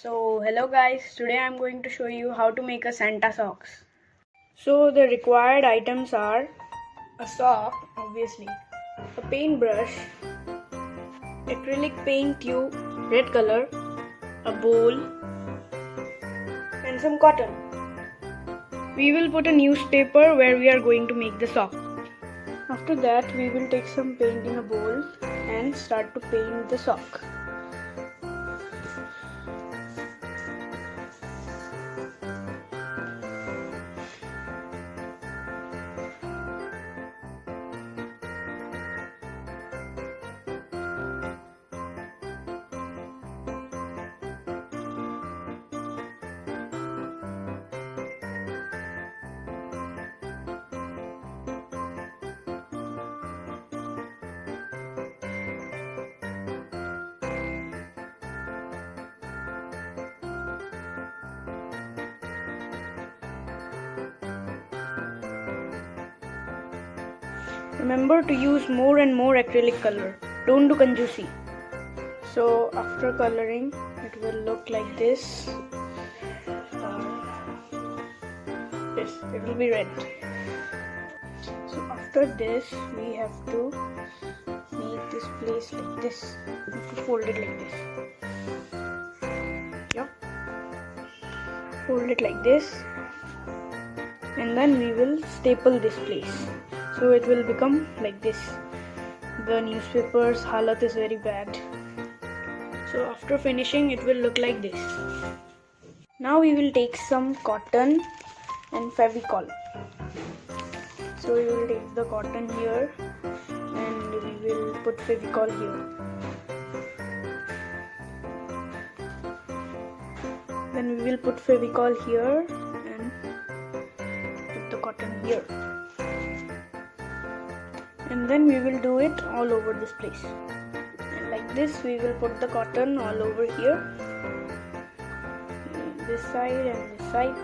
So hello guys, today I'm going to show you how to make a Santa socks. So the required items are a sock, obviously, a paintbrush, acrylic paint tube, red color, a bowl and some cotton. We will put a newspaper where we are going to make the sock. After that we will take some paint in a bowl and start to paint the sock. Remember to use more and more acrylic color. Don't do kanjusi. So after coloring, it will look like this. It will be red. So after this, we have to make this place like this. We have to fold it like this. Yeah. Fold it like this, and then we will staple this place. So it will become like this. The newspaper's halat is very bad. So after finishing, it will look like this. Now we will take some cotton and Fevicol. So we will take the cotton here and we will put Fevicol here. Then we will put Fevicol here and put the cotton here. And then we will do it all over this place. And like this we will put the cotton all over here. This side and this side.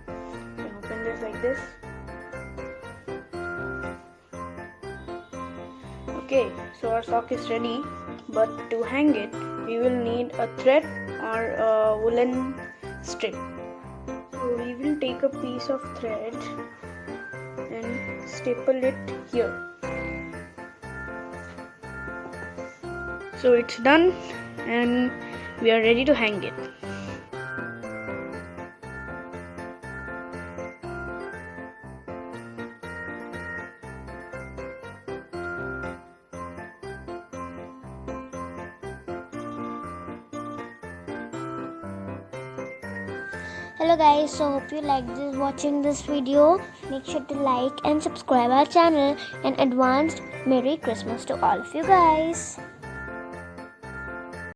You can open this like this. Okay, so our sock is ready. But to hang it, we will need a thread or a woolen strip. So we will take a piece of thread and staple it here. So it's done and we are ready to hang it. Hello guys, so hope you like watching this video. Make sure to like and subscribe our channel, and advanced Merry Christmas to all of you guys.